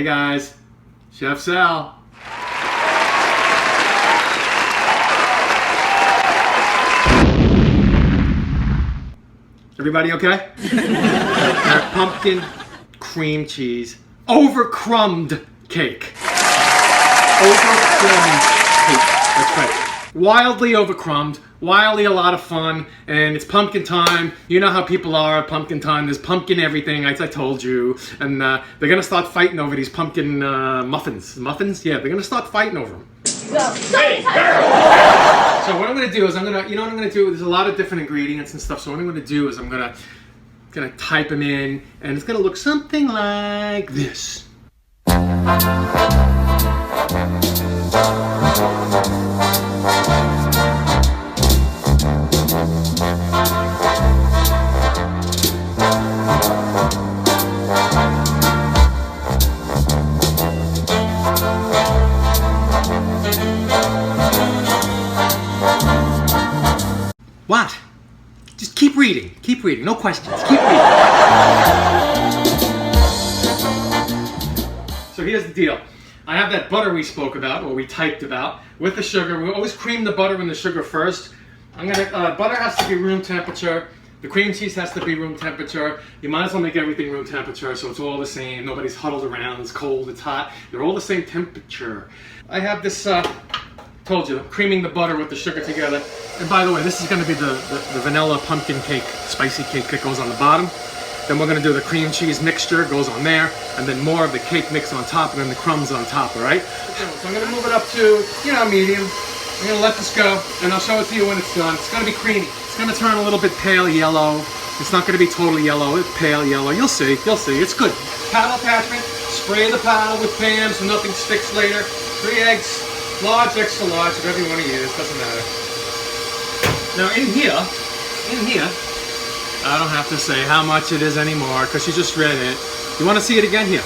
guys, Chef Sal. Everybody okay? Pumpkin cream cheese over crumbed cake. Over crumbed cake. That's right. Wildly over crumbed. Wildly a lot of fun, and it's pumpkin time. You know how people are at pumpkin time. There's pumpkin everything, as I told you. And they're gonna start fighting over these pumpkin muffins. Muffins? Yeah, they're gonna start fighting over them. Hey, girl! So what I'm gonna do is you know what I'm gonna do? There's a lot of different ingredients and stuff. So what I'm gonna do is I'm gonna type them in, and it's gonna look something like this. What? Just keep reading. Keep reading. No questions. Keep reading. So here's the deal. I have that butter we spoke about, or we typed about, with the sugar. We always cream the butter and the sugar first. Butter has to be room temperature. The cream cheese has to be room temperature. You might as well make everything room temperature so it's all the same. Nobody's huddled around. It's cold. It's hot. They're all the same temperature. I have this, told you, creaming the butter with the sugar together. And by the way, this is going to be the vanilla pumpkin cake, spicy cake that goes on the bottom. Then we're going to do the cream cheese mixture, goes on there, and then more of the cake mix on top, and then the crumbs on top, all right? So I'm going to move it up to, medium. I'm going to let this go, and I'll show it to you when it's done. It's going to be creamy. It's going to turn a little bit pale yellow. It's not going to be totally yellow, it's pale yellow. You'll see, it's good. Paddle attachment, spray the paddle with Pam so nothing sticks later. 3 eggs, large, extra large, whatever you want to use, doesn't matter. Now in here, I don't have to say how much it is anymore because you just read it. You want to see it again? Here.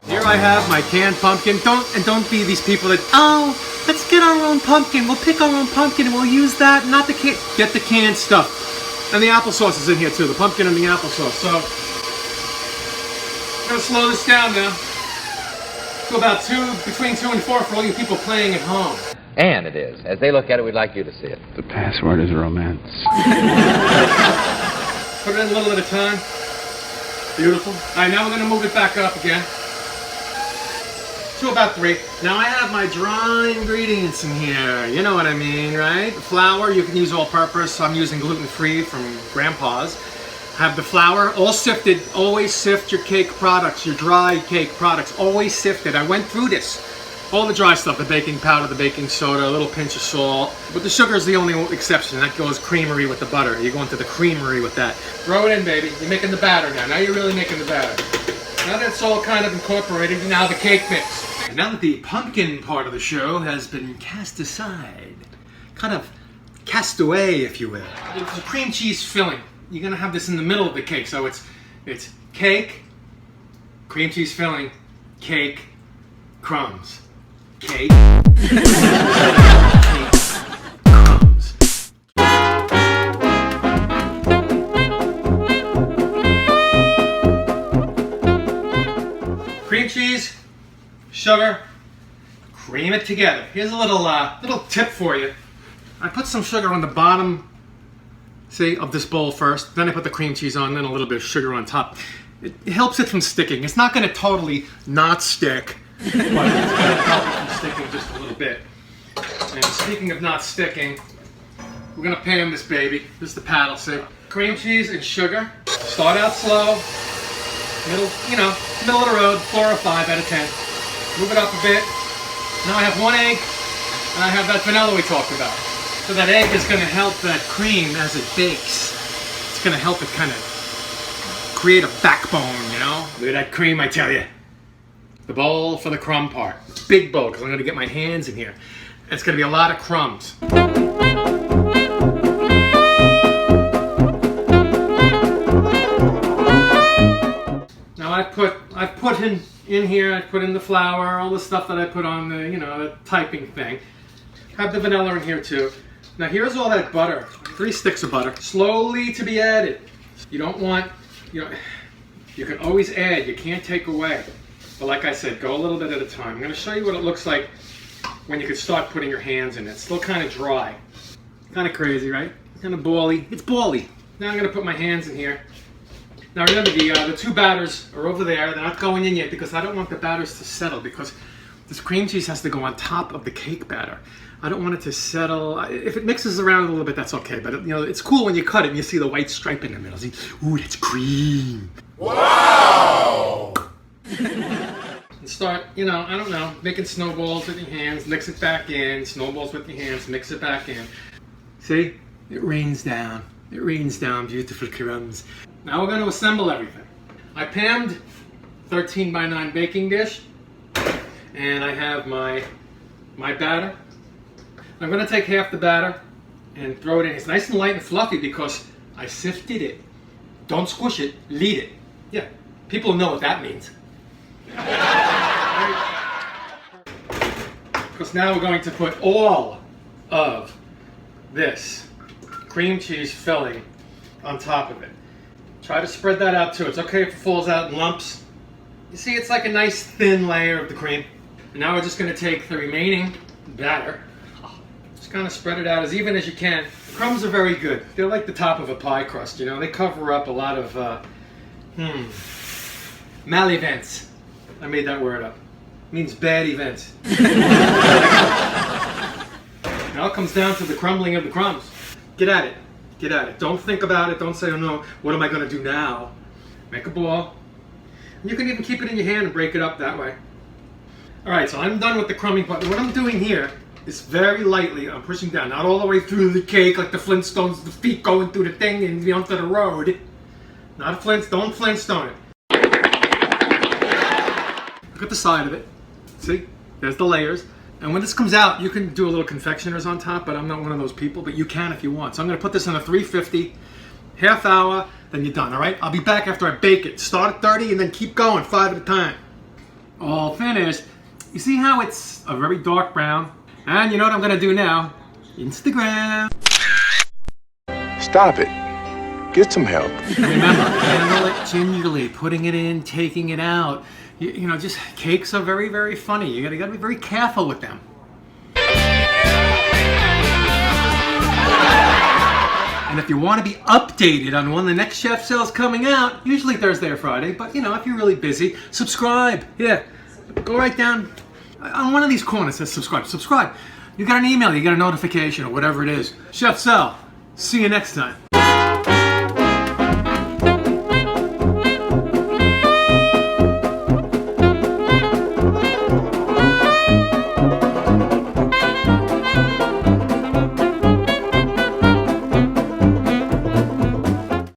Here I have my canned pumpkin. Don't be these people that, oh, let's get our own pumpkin. We'll pick our own pumpkin and we'll use that, not the can. Get the canned stuff. And the applesauce is in here too, the pumpkin and the applesauce. So, I'm going to slow this down now to about between 2 and 4 for all you people playing at home. And it is. As they look at it, we'd like you to see it. The password is romance. Put it in a little at a time. Beautiful. All right, now we're going to move it back up again to about 3. Now I have my dry ingredients in here. You know what I mean, right? Flour, you can use all-purpose. I'm using gluten-free from Grandpa's. Have the flour all sifted. Always sift your cake products, your dry cake products. Always sifted. I went through this. All the dry stuff, the baking powder, the baking soda, a little pinch of salt. But the sugar is the only exception. That goes creamery with the butter. You go into the creamery with that. Throw it in, baby. You're making the batter now. Now you're really making the batter. Now that it's all kind of incorporated, now the cake mix. And now that the pumpkin part of the show has been cast aside, kind of cast away, if you will. It's a cream cheese filling. You're going to have this in the middle of the cake. So it's cake, cream cheese filling, cake, crumbs. Cake, crumbs. Cream cheese, sugar, cream it together. Here's a little tip for you. I put some sugar on the bottom, see, of this bowl first. Then I put the cream cheese on, then a little bit of sugar on top. It helps it from sticking. It's not going to totally not stick. But it's going to help it from sticking just a little bit. And speaking of not sticking, we're going to pan this baby. This is the paddle, see? Cream cheese and sugar. Start out slow. Middle of the road, 4 or 5 out of 10. Move it up a bit. Now I have 1 egg, and I have that vanilla we talked about. So that egg is going to help that cream as it bakes. It's going to help it kind of create a backbone, you know? Look at that cream, I tell you. The bowl for the crumb part. Big bowl, because I'm going to get my hands in here. It's going to be a lot of crumbs. Now I've put in here, I put in the flour, all the stuff that I put on the, the typing thing. Have the vanilla in here too. Now here's all that butter. 3 sticks of butter. Slowly to be added. You don't want, You can always add, you can't take away. But like I said, go a little bit at a time. I'm gonna show you what it looks like when you can start putting your hands in it. It's still kind of dry. Kind of crazy, right? Kind of bally. It's bally. Now I'm gonna put my hands in here. Now remember, the two batters are over there. They're not going in yet because I don't want the batters to settle, because this cream cheese has to go on top of the cake batter. I don't want it to settle. If it mixes around a little bit, that's okay. But it's cool when you cut it and you see the white stripe in the middle. See, ooh, that's cream. Wow! And start, I don't know, making snowballs with your hands. Mix it back in. Snowballs with your hands. Mix it back in. See? It rains down. It rains down beautiful crumbs. Now we're going to assemble everything. I panned 13 by 9 baking dish, and I have my batter. I'm going to take half the batter and throw it in. It's nice and light and fluffy because I sifted it. Don't squish it, lead it. Yeah, people know what that means. Because now we're going to put all of this cream cheese filling on top of it. Try to spread that out too. It's okay if it falls out in lumps. You see, it's like a nice thin layer of the cream. And now we're just going to take the remaining batter, just kind of spread it out as even as you can. The crumbs are very good. They're like the top of a pie crust, They cover up a lot of malevents. I made that word up. It means bad events. Now it comes down to the crumbling of the crumbs. Get at it. Get at it. Don't think about it. Don't say, oh no, what am I going to do now? Make a ball. And you can even keep it in your hand and break it up that way. Alright, so I'm done with the crumbing part. What I'm doing here is very lightly, I'm pushing down, not all the way through the cake like the Flintstones, the feet going through the thing and onto the road. Not a don't Flintstone it. Look at the side of it. See? There's the layers. And when this comes out, you can do a little confectioners on top, but I'm not one of those people, but you can if you want. So I'm going to put this in a 350, half hour, then you're done, all right? I'll be back after I bake it. Start at 30 and then keep going, 5 at a time. All finished. You see how it's a very dark brown? And you know what I'm going to do now? Instagram. Stop it. Get some help. Remember, handle it gingerly, putting it in, taking it out. Just cakes are very, very funny. You gotta be very careful with them. And if you want to be updated on when the next chef sale's coming out, usually Thursday or Friday, but if you're really busy, subscribe. Yeah, go right down on one of these corners that says subscribe. Subscribe. You got an email, you got a notification, or whatever it is. Chef Sal, see you next time.